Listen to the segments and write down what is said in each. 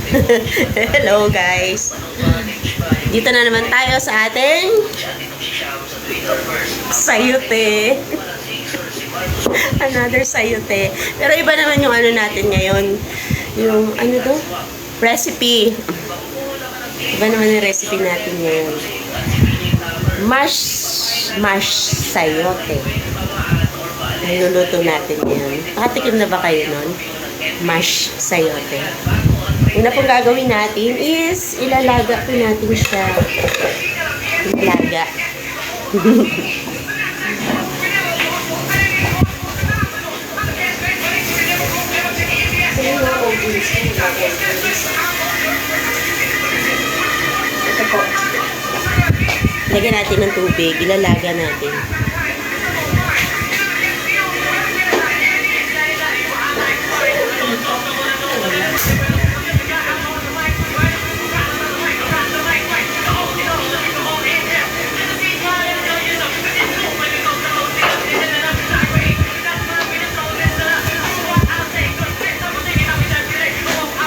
Hello guys. Dito na naman tayo sa ating sayote. Another sayote. Pero iba naman yung ano natin ngayon. Yung ano to? Recipe. Iba naman yung recipe natin ngayon. Mash sayote. Niluluto natin ngayon. Nakatikim na ba kayo nun? Mash sayote. Yung na pong gagawin natin is ilalaga po natin siya. Ilalaga. Ito po. Lagyan natin ng tubig. Ilalaga natin.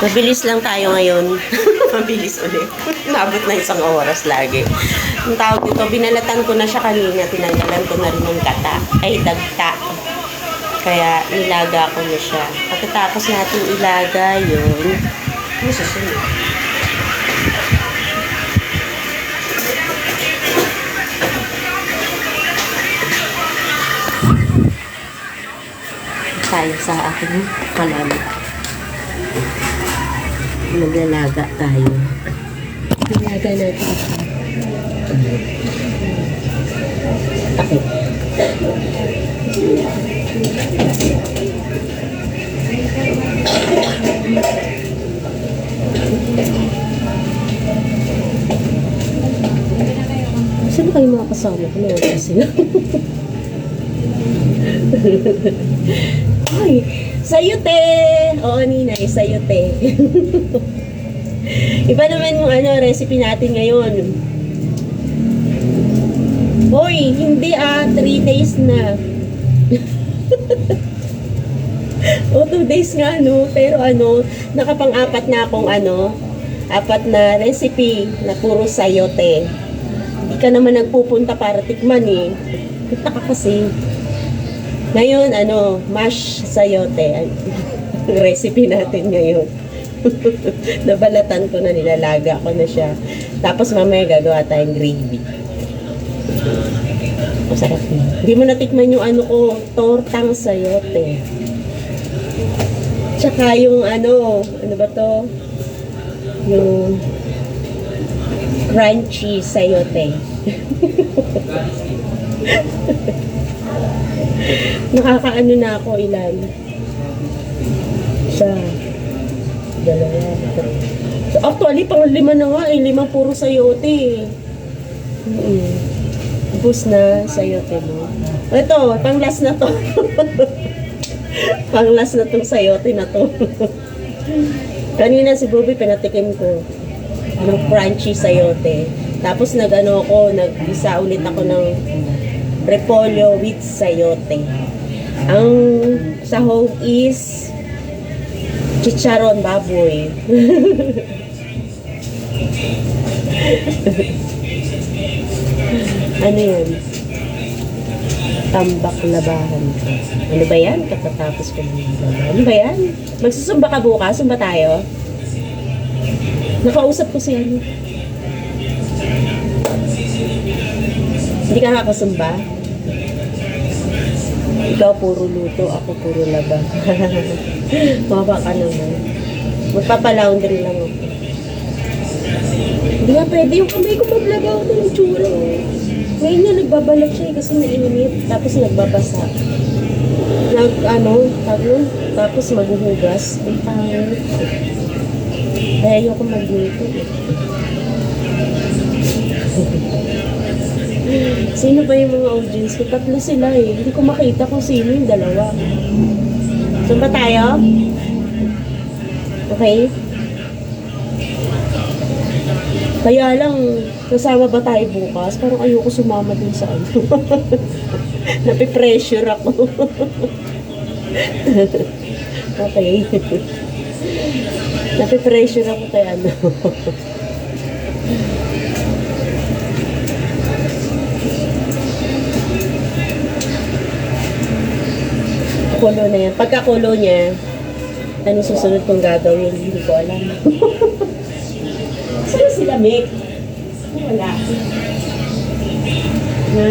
Mabilis lang tayo ngayon. Mabilis ulit. Nabot na isang oras lagi. Ang tawag dito, binalatan ko na siya kanina. Tinanggalan ko na rin ng kata. Ay, dagta. Kaya nilaga ko na siya. Pagkatapos natin ilaga yun, ano susunod? Tayo sa aking kalam. Maglalaga tayo. Nilaga natin siya. Okay. Saan kayo mga kasama ko? Nawala sila. Ay, sayote! Oo, Ninay, sayote. Iba naman yung recipe natin ngayon. Hoy, hindi 3 days na. O 2 days nga pero nakapang-apat na akong 4 na recipe na puro sayote. Hindi ka naman nagpupunta para tikman eh. Kita ka kasi. Ngayon, mash sayote. Recipe natin ngayon. Nabalatan ko na, nilalaga ko na siya. Tapos mamaya gagawa tayong gravy. Masarap na. Hindi mo natikman yung tortang sayote. Tsaka yung ano ba to? Yung crunchy sayote. Nakakaano na ako ilan? Isa, 2, 3. So actually, pang 5 na nga 5 puro sayote. Bus na sayote mo. Ito, pang last na to. Pang last na tong sayote na to. Kanina si Bobby pinatikim ko ng crunchy sayote. Tapos nag-isa ulit ako ng repolyo with sayote. Ang sahog is chicharon baboy. Ano yan? Tambak labahan. Ano ba yan? Katatapos ko ng labahan. Ano ba yan? Magsusumba ka bukas? Sumba tayo? Nakausap ko siya. Hindi ka nakakasumba? Ikaw puro luto, ako puro laba. Maba ka naman. Magpapalaundry lang ako. Hindi nga pwede yung kamay ko maglagaw ng tsura. Ngayon nga nagbabalak siya kasi nainit. Tapos nagbabasa. Tapos maghuhugas. Ang pangit. Kaya ayoko magluto. Sino ba yung mga audience ko? 3 sila eh. Hindi ko makita kung sino yung 2. Saan ba tayo? Okay? Kaya lang, kasama ba tayo bukas? Parang ayoko sumama din sa Napipressure ako. Okay. Napipressure ako kay ano. Kulo na yan. Pagkakulo niya, ano susunod kong gagawin? Hindi ko alam. Saan sila, Mick? Wala. Ha?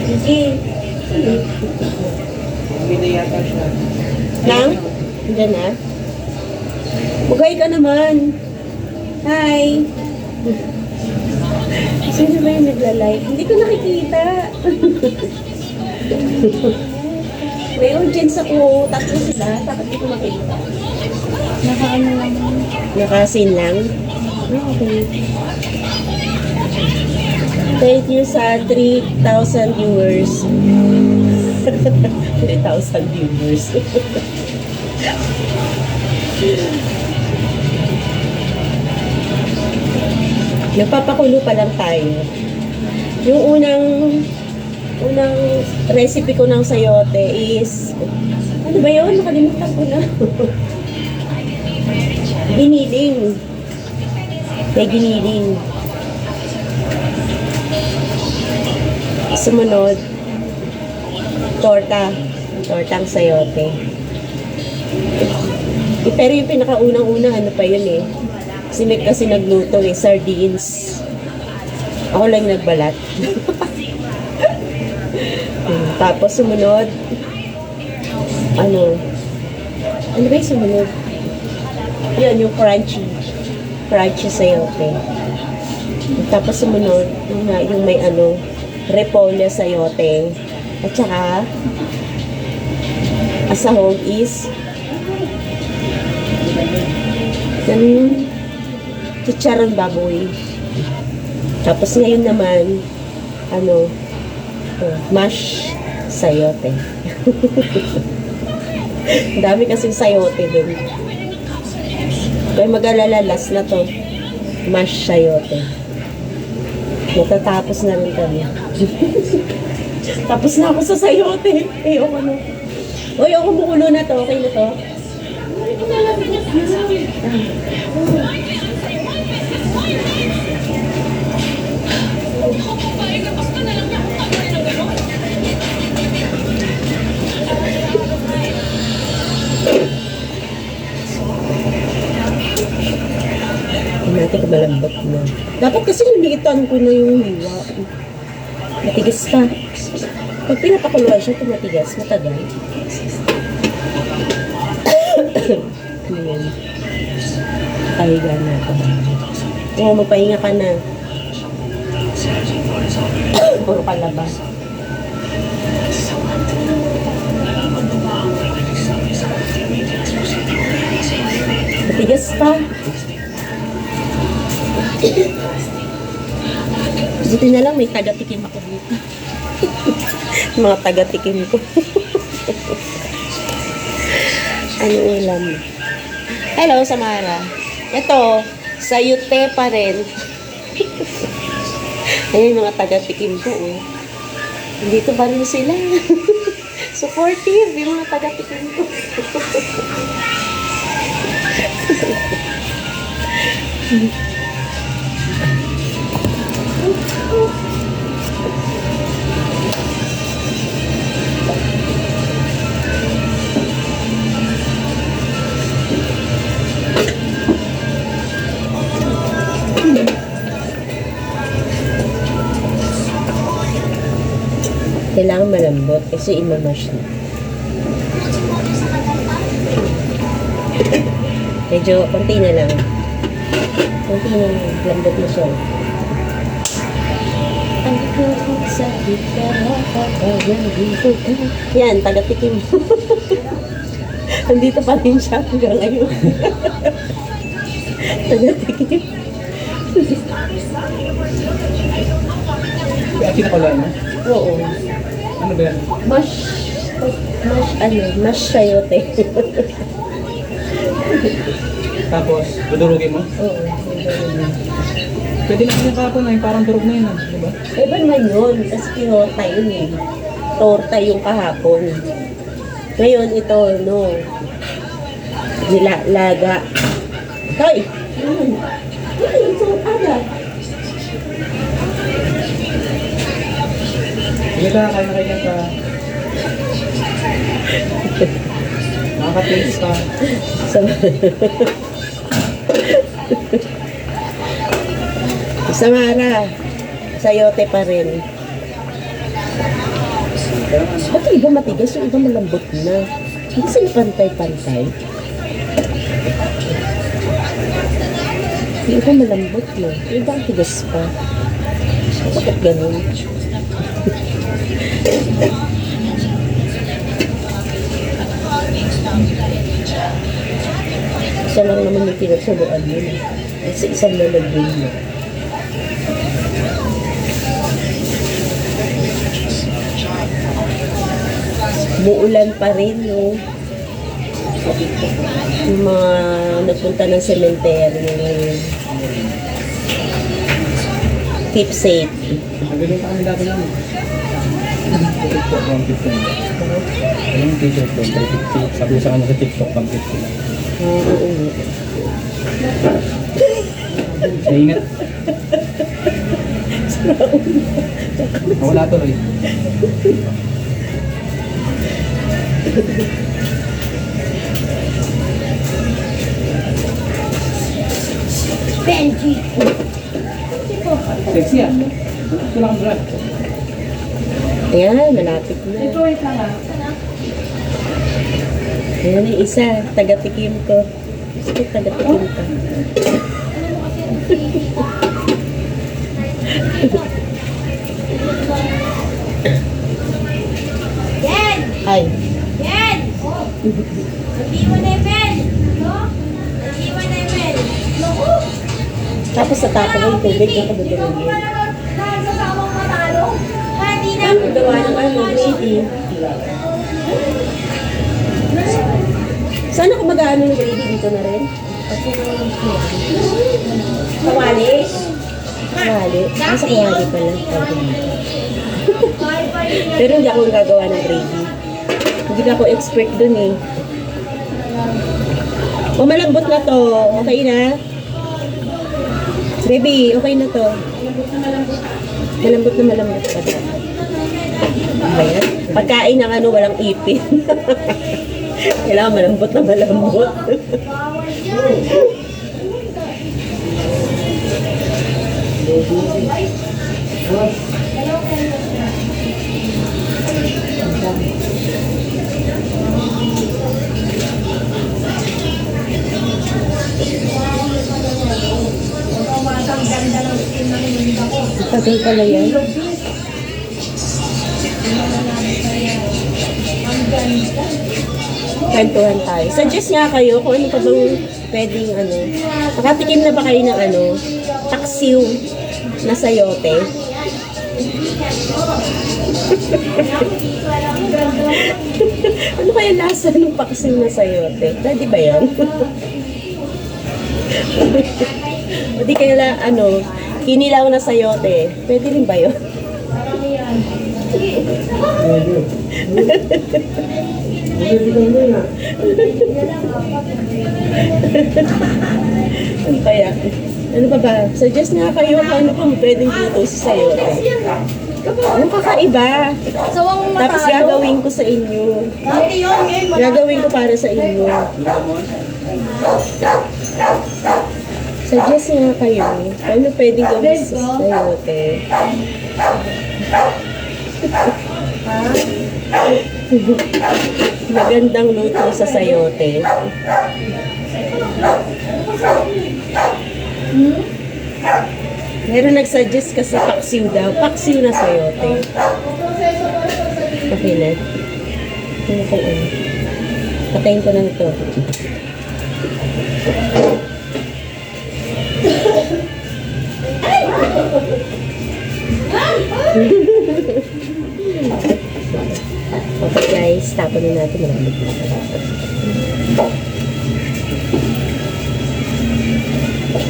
Sige. Hindi yata siya. Nang? Diyan na? Bugay ka naman. Hi. Sino ba yung nagla-like? Hindi ko nakikita. May audience ako. Tatlo sila. Takot di ko makita. Nakaano lang. Nakasin lang? Okay. Thank you sa 3,000 viewers. 3,000 viewers. Nagpapakulo pa lang tayo. Yung unang recipe ko ng sayote is, ano ba yun? Nakalimutan ko na. Giniling. May giniling. Sumunod, torta. Tortang sayote. Pero yung pinakaunang-una, ano pa yun eh. Si Mick kasi nagluto eh, sardines. Ako lang nagbalat. Tapos sumunod, ano ba yung sumunod? Yun, yung crunchy sayote. Tapos sumunod, yung may ano, repolyo sayote. At saka, asahog is, ano yun? Chicharon baboy. Tapos ngayon naman, ano, mash sayote. Dami kasing sayote dun. Kaya mag-alala, last na to. Mash sayote. Matatapos na rin kami. Tapos na ako sa sayote. Eh, ako ano. Uy, ako kumukulo na to. Okay na to. Natin ka malambot na. Dapat kasi liliitan ko na yung hiwa. Matigas pa. Pag pinapakuluan siya, tumatigas. Matagal. Ano yan? Pahiga na ako. Oo, magpahinga ka na. Puro ka na ba? Matigas pa. Buti na lang may taga-tikim ako dito. Mga taga-tikim ko. Ano ulam? Hello, Samara. Ito, sayote pa rin. Ayun, mga taga-tikim ko. Oh. Dito pa rin sila. Supportive, yung mga taga-tikim ko. Kailangan malambot kasi imamash na. Medyo konti na lang. Konti na lang. Lambot na siya. Yan, taga-tikim. Andito pa rin siya hanggang ngayon. Taga-tikim. Atin pala na? Oo. Ano ba yan? Mash sayote. Tapos, dudurugin mo? Oo. Pwede na yung kapon na parang durog na yun, di ba? Iba naman yun, kasi kinorta yun eh. Torta yung kahapon. Ngayon, ito, no. Nilalaga. Hoy! Ay, so aga. Sige ka, kain na kayo ka. Nakaka-taste ka. Samara, sayote pa rin. Ba't yung iba matigas, yung iba malambot na? Hindi sila pantay-pantay. Yung iba malambot na. Yung iba ang tigas pa. Bakit ganun? Isa lang naman yung pinagsabuan yun. Kasi isang lalagyan mo. Muulan pa rin, no? Yung mga nagpunta ng cemetery ngayon. Keep safe. Nagulong pa kami dati namin. TikTok, 150 na. Ano yung t-shirt ko? 350. Sabi ko sa kanya sa TikTok, 150 na. Oo. Naingat. Wala tuloy. Benji. Sexy ah. Gusto lang ang drag. Ayan, malapit na. Wait lang ah. Ayan yung isa, taga-tikim ko. Gusto ko taga-tikim ka. Yen! Ay, Yen! Nag-iwan na yung pen! No? Nag-iwan na yung pen! Naku! tapos sa tapo ng tubig, nakabagawin Ikaw yun. pa naman nagsasawang matalo. Hindi na. Ano gawa ng ano, gravy? Sana kung mag-ano ng gravy dito na rin? Kawali? Kawali? Ah, sa kawali pala. Pero hindi ako gagawa ng gravy. Hindi na ako expert dun eh. O malambot na to. Okay na? Baby, okay na to. Malambot na malambot pa to. Ano ba yan? Pagkain ng ano, walang ipin. Kailangan malambot na malambot. Tagal pala yan. Kwentuhan tayo. Suggest nga kayo kung ano pa bang pwedeng ano. Nakatikim na ba kayo ng ano? Taksiw na sayote? Ano kaya lasa ng paksiw na sayote? Pwede ba yan? O di kaya ano, kinilaw na sayote. Pwede rin ba yun? Ano kaya? Ano pa ba? Suggest nga kayo kung ano pang pwedeng luto sa sayote. Ano kakaiba? Sawang Tapos matalo. gagawin ko sa inyo. Dati yun, ngayon wala. Gagawin ko para sa inyo. Suggest nga kayo. Ano pwedeng gawin sa sayote? Magandang luto sa sayote. Meron nag-suggest kasi paksiw daw. Paksiw na sayote. Okay na. Ano kung ano? Patayin ko na ito. Okay guys, tapon na natin. Malamig na.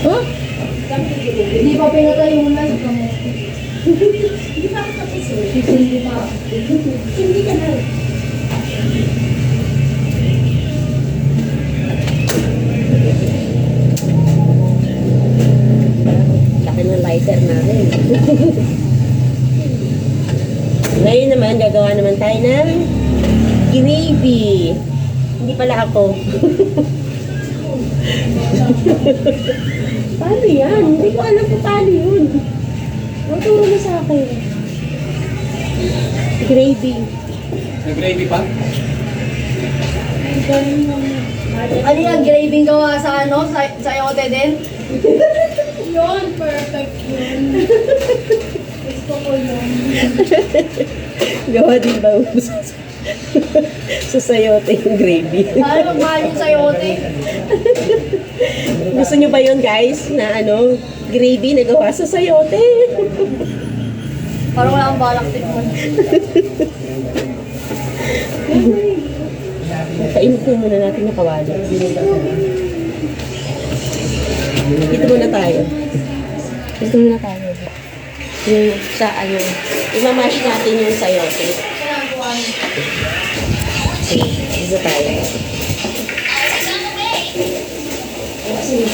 Huh? Hindi pa pinatay yung live ka mo. Hindi pa ako tapos eh. Hindi pa. Hindi ka na. order namin. Ngayon naman, gagawa naman tayo ng gravy. Hindi pala ako. Paano yan? Hindi ko alam kung paano yun. Turo mo sa akin. Gravy. Nag-gravy pa? Ano yan, graving gawa sa ano? Sa yote din? Yun, perfect yun. Gusto ko yun. Gawa din ba sa sayote yung gravy? Ano magmahal yun sa yote? Gusto nyo ba yun guys? Na ano, gravy na gawa sa sayote? Parang wala akong balak tikman. Kainin ko muna natin na kawali. Dito muna tayo. Dito muna tayo. Yung sa ano, imamash natin yung sayote. Sige, dito tayo. Sige.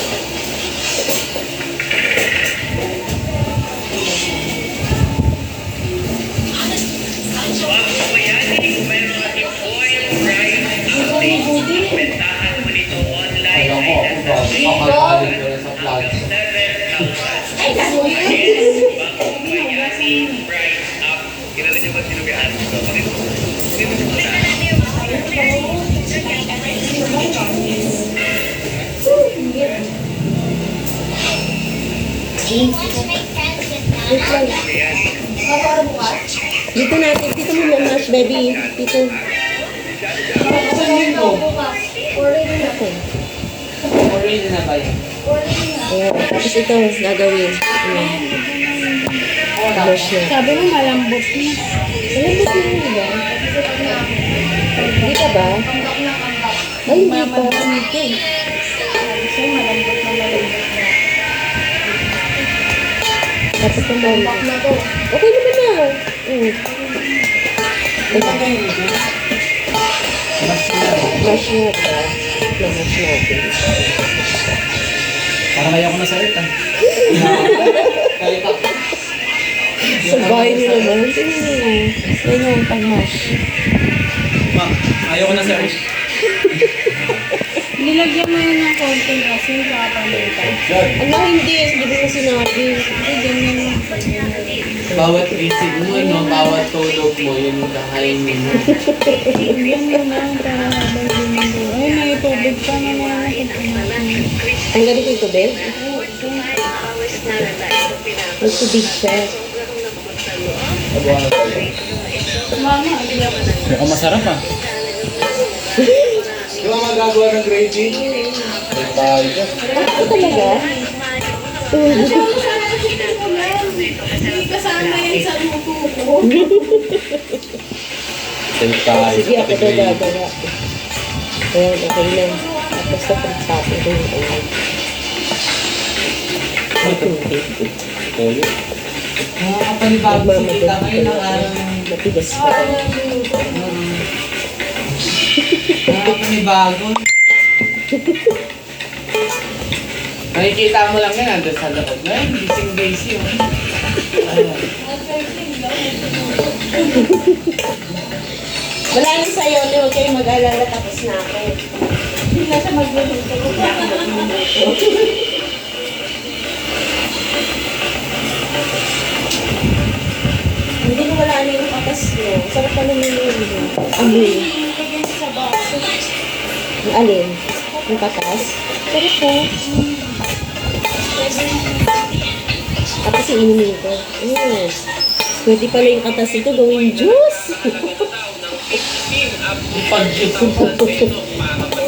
Alam ko, kakakalit ko na sa vlog. Dito natin, dito mo na mash, baby. Dito. Already na tayo. Ayan. Tapos ito, gagawin. Ayan. Mash na. Sabi mo malambot na. Alam mo sino ba? Hindi ka ba? Ay, hindi pa. Gusto mo malambot na malambot na. Tapos naman. Okay naman na. Mash na ba? Na-mash natin. Parang ayaw ko na sa ita. Kaya ka. Sa bahay nyo naman. Yan yung pag-mash. Ma, ayaw ko na sa ita. Nilagyan mo yun ng konting asin sa kapalitan. Ano, hindi. Hindi mo sinabi. Hindi, ganyan lang. Bawat isip mo, no? Bawat tulog mo, yun kakainin mo. Ganyan mo lang para habang lumulo. Ay, may tubig pa naman ako kumain. Ang galing ko ito, Ben. May tubig siya. Mama, hindi ako. Mukhang masarap ah. Yung mga magagawa ng gravy? Ako talaga? Hindi kasama yan sa luto ko. Sige, ako na gagawa. Ayan, okay lang. Tapos na pagpapin ko yung ulan. May tubig. Nakakapanibago sa kita ngayon ang araw ng Matigas pa. nakakapanibago. Nakikita mo lang yan, andun sa loob. Ngayon, gising-gising. Wala nang sayo, huwag kayong mag-alala, tapos na ako. Hindi na siya magluluto. Hindi na wala na yung katas mo. Sarap pa naman yun. Amoy. Ilagay mo sa baso. Yung alin? Yung katas? Sarap po. Tapos inumin ko. Pwede pala yung katas ito gawing juice. Pag-juice ang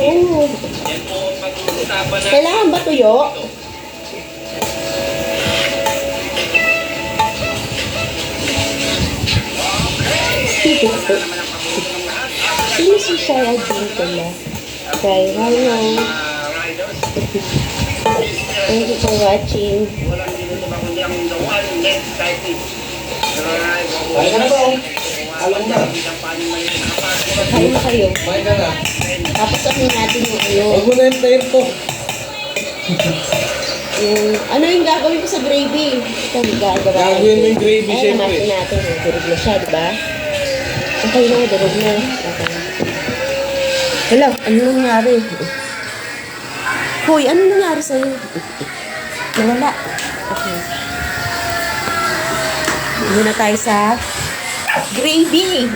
Oo. Kailangan ba tuyo? Sino si Shara din pala? Okay, hello. Thank you for watching. Kaya ka na ba? Alam na. Kain na kayo. Kaya ka na. Tapos ano natin yung ano. Huwag mo na yung player ko. Ano yung gagawin ko sa gravy? Ito, gagawa. Gagawin mo yung gravy, Ay, syempre. namasin natin. Durog na siya, diba? Okay na, durog na. Okay. Hello, ano nangyari? Hoy, ano nangyari sa'yo? Nawala. Okay. Muna tayo sa gravy.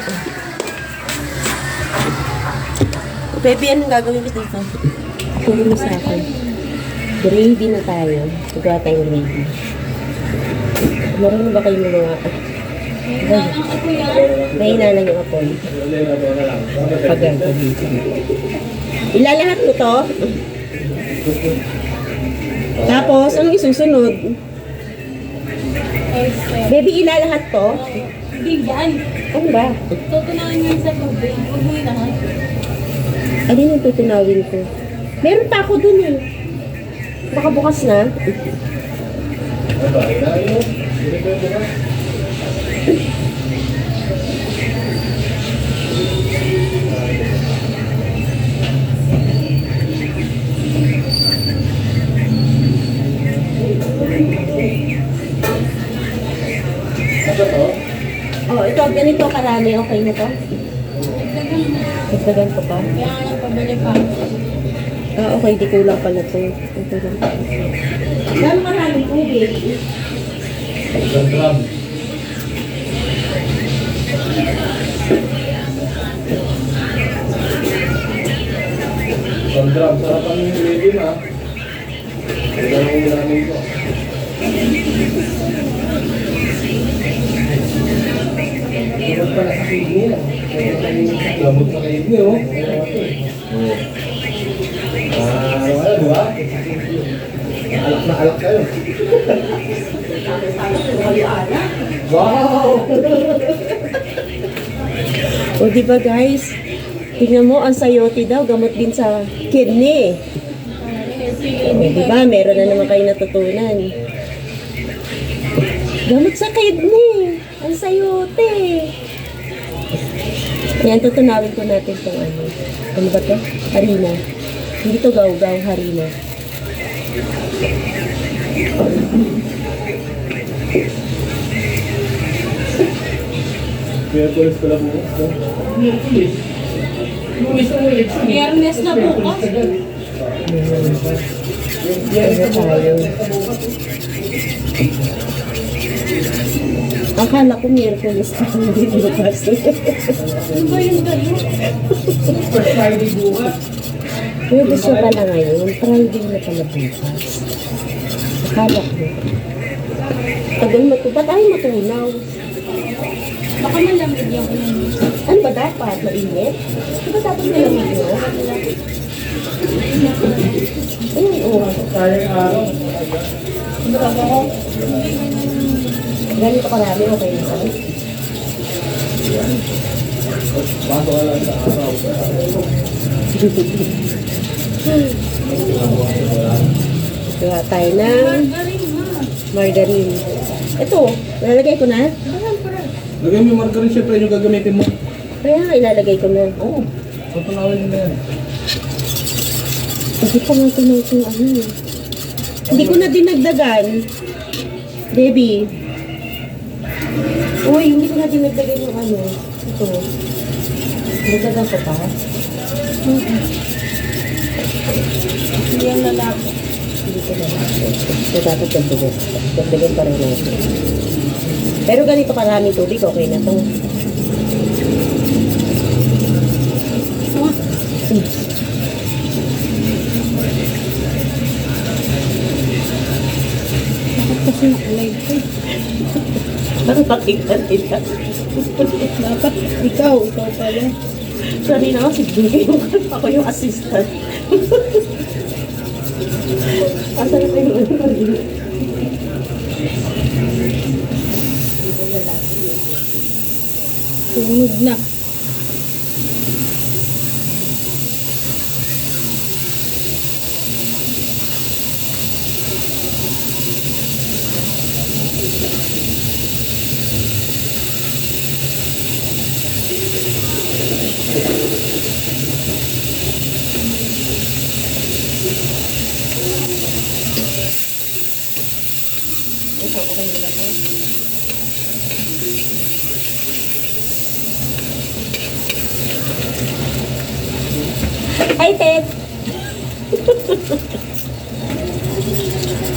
Baby, anong gagawin ko dito? Turo mo sa akin. Gravy na tayo. Magawa tayong gravy. Marunong ba kayo mga... Mahina lang yung apoy. Pag ilalahat ko to. Tapos, anong isusunod? Baby, ilalahat to? Bigyan. Ano ba? Tutunawin mo sa tubig. Huwag mo ilahat. Ano yung tutunawin ko? Meron pa ako dun eh. Baka bukas na. Oh, ito, ganito karami. Okay na to? Dagdagan ko pa. Kaya nga nagpabalik pa. Ah, okay. Di kulang pala to. Okay lang. Gano'ng maraming tubig? Isang gram. Isang gram. Sarapan yung gravy na. Ito lang yung namin ko. Gamot pala sa kidney. Gamot sa kidney, oh. Ano kaya, di ba? Alak na alak kayo. Wow! O, di ba guys? Tingnan mo, ang sayote daw, gamot din sa kidney. O, di ba? Meron na naman kayo natutunan. Gamot sa kidney. Ang sayote. Yan, tutunawin ko natin itong ano. Ano ba to? Harina. Hindi to gaw-gaw, harina. Kaya tulis ko lang mo. Biyernes na bukas. Ano tayo? Akala ko Miyerkules pa hindi bukas. Ano ba yun kayo? Friday bukas. Pwede siya pala ngayon. Friday na pala bukas. Akala ko. Tagal ba't ay matunaw? Baka malamig yung ulan. Ano ba dapat? Mainit? Ano ba dapat malamig mo? Ayun, oo. Sayang araw. Ganito karami, okay na sa Bago ka lang sa araw. Gawa tayo ng margarine. Ito, lalagay ko na. Lagay mo yung margarine, syempre yung gagamitin mo. Kaya nga, ilalagay ko na. Oo. Tutunawin mo na yan. Hindi pa nga tunaw yung ano. Hindi ko na dinagdagan. Baby. Uy, hindi ko na dinagdagan yung ano. Ito. Dinagdagan ko pa. Hindi yung lalaki. Hindi ko na. So, dapat dagdagan. Dagdagan pa rin natin. Pero ganito karami tubig, okay na to. Kasi live ko. Ang pakinggan nila. Dapat ikaw pala. Sorry na ako, si Jinky yung ako yung assistant. Asa na kayo ano? Tumunog na. Ito, okay na ba ito? Hi, Ted!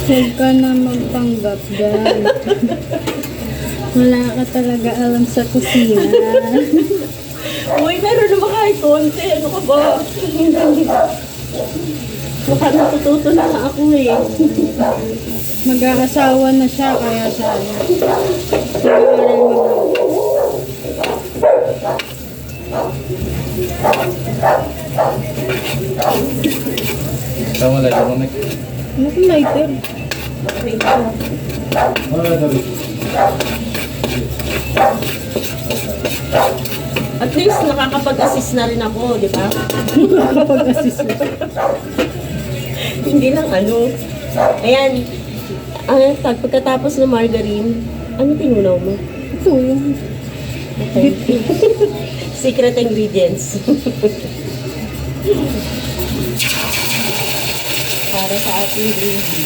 Huwag ka na magpanggap dyan. Wala ka talaga alam sa kusina. Uy, meron naman kahit konti. Ano ka ba? Baka natututo na ako eh. Mag-aasawa na siya, kaya sana. Mag-aaral mo. Tama lang, ako nek. Ano kung lighter? Wala na rin. At least nakakapag-assist na rin ako, di ba? Kapag-assist mo. Hindi lang ano. Ayan. Pagkatapos ng margarine, ano tinunaw mo? Ito yung Okay. Secret ingredients. Para sa ating gravy.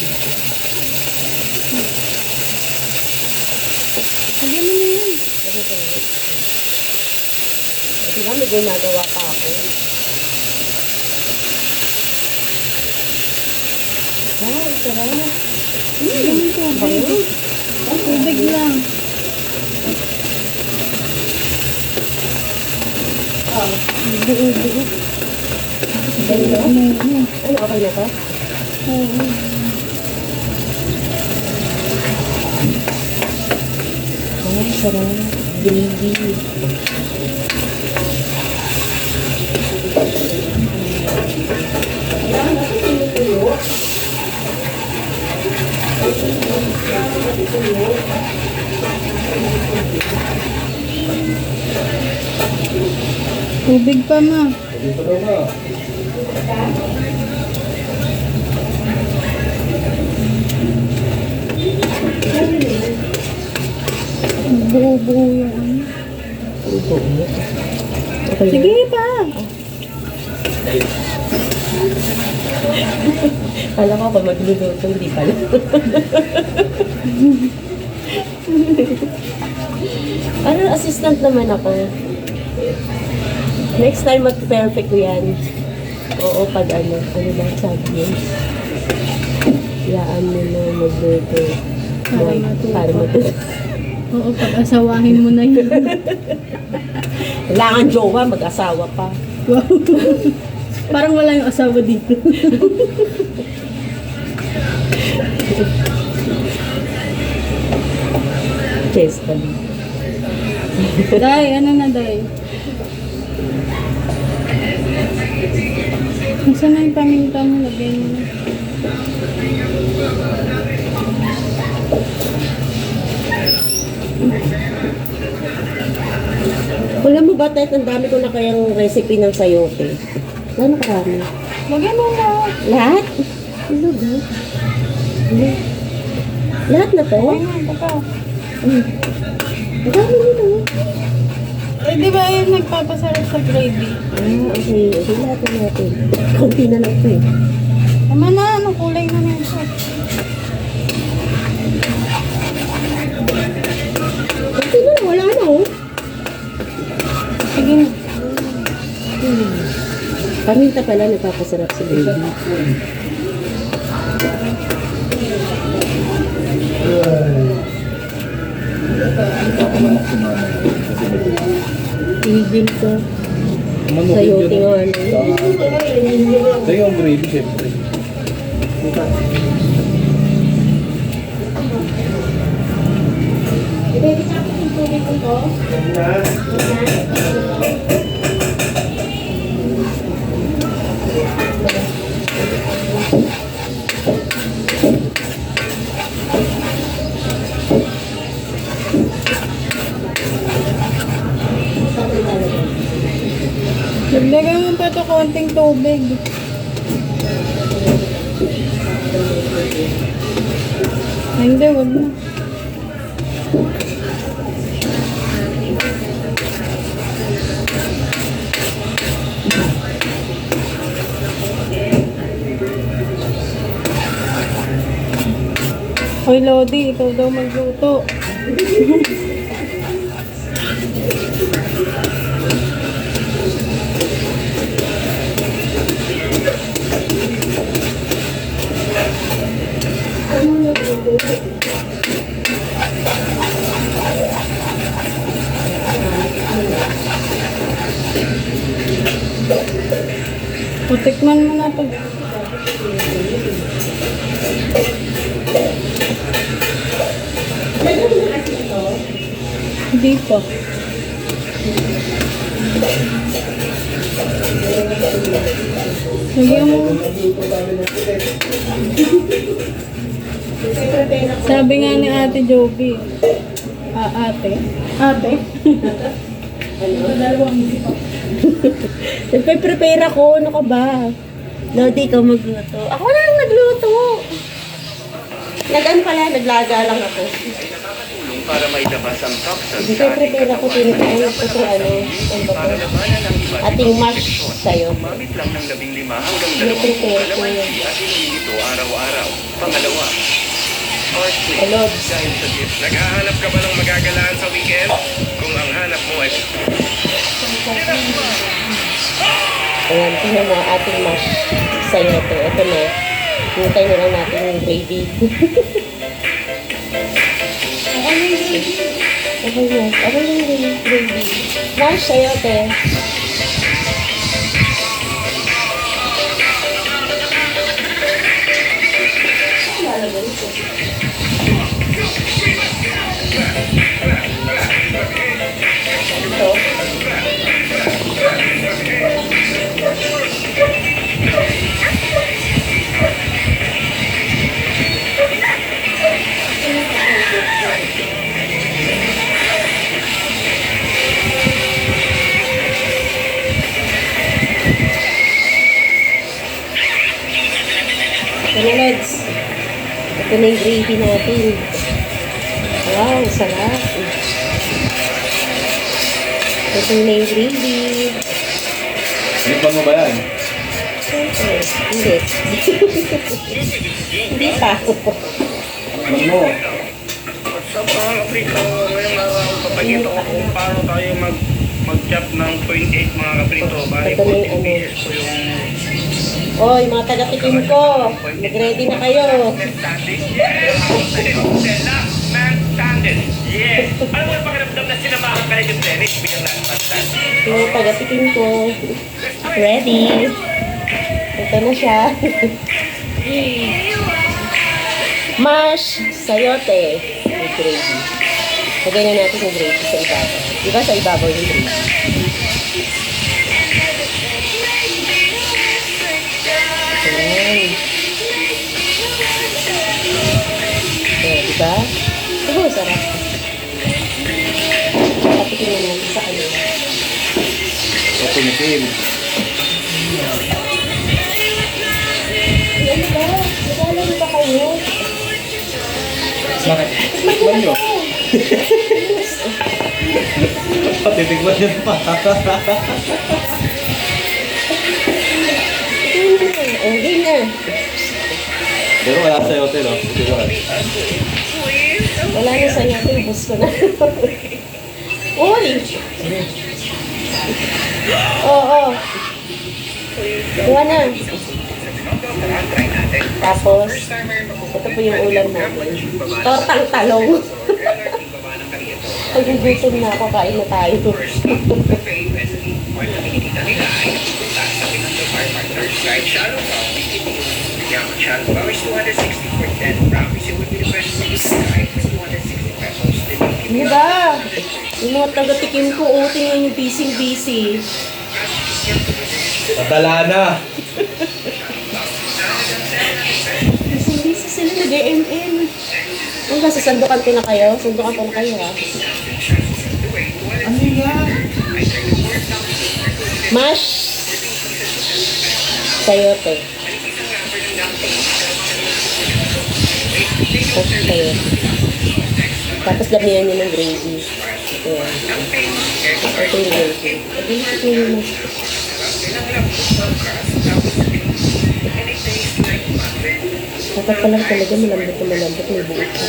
Ano na yan? Diba may ginagawa pa ako? Wow, sarap. Bango. Tubig lang. Buo-buo. Ganda. Ano? Ano, okay na to? Oo. Ay, sarap. Gravy. Tubig pa, ma. Dito daw ba? Buo-buo yung ano. Okay na. Sige pa. Kala ko pag magluluto, hindi pala. Ano, assistant naman ako. Next time, mag-perfect ko yan. Oo, pag ano ba sabi yun? Yaan mo na magluto. Para matuto. Para matuto. Oo, pag-asawahin mo na yun. Kailangan jowa, mag-asawa pa. Wow. Parang wala yung asawa dito. Chesta. Day, ano na, Day? Nasaan na yung paminta mo? Lagay mo na. Wala mo ba, Tet, ang dami ko na kayang recipe ng sayote? Gano'n karami? Lagay mo na. Lahat? Ano ba? Ano? Lahat na to? Ay, nga, baka. Ang dami nito. Eh, di ba yun nagpapasarap sa gravy? Ah, okay. Okay, lahat na natin. Kunti na lang ito eh. Tama na, anong kulay na na ito? Kunti na lang, wala na oh. Sige na. Paminta pala nagpapasarap sa baby. Nakapamanok si mama. Kasi may Tigil ko. manok Sayote nga ano. Ito yung gravy, syempre. Baby, tapos yung tubig ko to. Lagyan mo pa ito konting tubig. Ay, hindi, wag na. Hoy, Lodi, ikaw daw magluto. O, tikman mo na to. Hindi pa. Lagyan mo. Sabi nga ni Ate Joby. Ate. Ate. Nagpe-prepare ako. Ano ka ba? Lodi, ikaw magluto. Ako na lang nagluto. Nag-ano pala, naglaga lang ako. Para mailabas ang toxins Hindi ko prepare ako tinitawag ko itong ano ba to? Ating mash sa'yo. Gumamit lang ng 15 hanggang May 20 prepare ko kalamansi yun. at inumin ito araw-araw. Pangalawa, Heartful. Alods. Dahil sa gift. Naghahanap ka ba ng magagalaan sa weekend? Kung ang hanap mo ay Ayan, tingnan mo ating mash sa'yo ito. Ito na. Hintay na lang natin yung gravy. Okay na. Okay na yung gravy. Mash sa'yo ito. Ito. Lods. Ito na yung gravy natin. Wow, sarap. Ito na yung gravy. Tikman mo ba yan? Siyempre, hindi. Hindi pa. Tikman mo. sa mga kaprito. Ngayong araw, papakita ko kung paano tayo mag-chop ng 0.8 mga kaprito. Bali, Ito na yung 40 ano. pieces po yung Oy, mga taga-tikim ko. Mag-ready na kayo. standing. Yes! Stella, man standing. Yes! Alam mo yung pakiramdam na sinamahan ka na yung tennis bilang nasa Mga taga-tikim ko. Ready. Ito na siya. Mash sayote with gravy. Lagyan na natin yung gravy sa ibabaw. Diba sa ibabaw yung gravy? Ayan. Diba? Diba sarap? Patikin na natin sa kanila. So, tunitin. Ano ba? Naglalaro ba kayo? Bakit? Tikman nyo. Patitikman nyo pa. Okay na. Pero wala sa hotel, no? Tikman. Wala na sa inyo. Ubus ko na. Uy! Oo. Kuha na. Tapos, ito po yung ulam namin. Tortang talong. Pag-gutom na ako, kain na tayo. Diba? Yung mga taga-tikim ko, tingnan yung busy-busy. Natala na. Busy-busy sila, nag-ML. Kung sasandukan ko na kayo, sandukan ko na kayo ha. Ano yan? Mash sayote. Mash sayote. Tapos lamihan nyo ng gravy. Ayan. Ito yung gravy. Pag-iisip nyo yung mash. Dapat pa lang talaga malambot na malambot, may buo ko.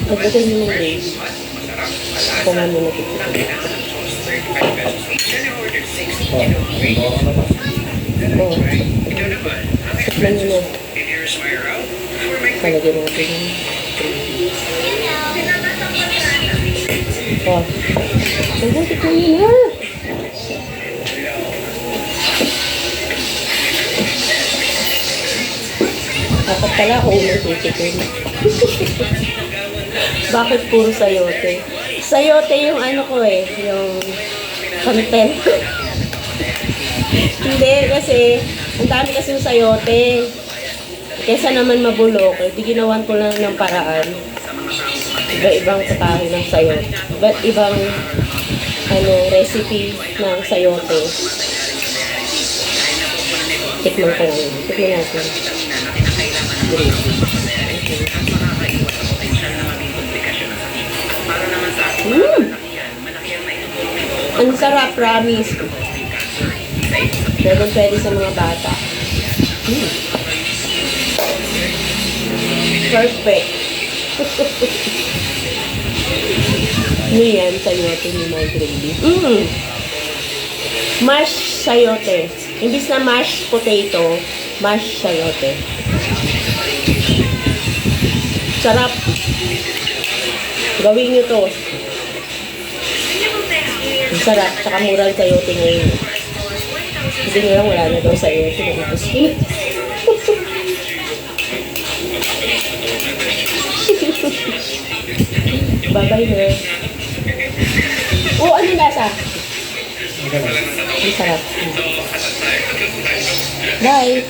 Pagdating mo ng gravy, kung ano na dito. Oh, saklan nyo na. Palagyan natin yung gravy. Oh, pagdating ko nyo na. Dapat pala ako umitikin. Bakit puro sayote? Sayote yung ano ko eh, yung content. Hindi, kasi ang dami kasing sayote. Kesa naman mabulok, di ginawan ko lang ng paraan. Iba-ibang patahe ng sayote. Iba't ibang recipe ng sayote. Tikman ko lang. Tikman natin. Ang sarap, promise. Pwede sa mga bata. Perfect. Ano yan, sayote ni my gravy. Mashed sayote. Imbis na mashed potato, mashed sayote. Sarap. Gawin nyo to. Ang sarap. Tsaka murang sayote ngayon. Hindi nyo lang wala na daw sayote. Nakapos ko na. Bye-bye na. Oh, ano lasa? Ang sarap. Bye.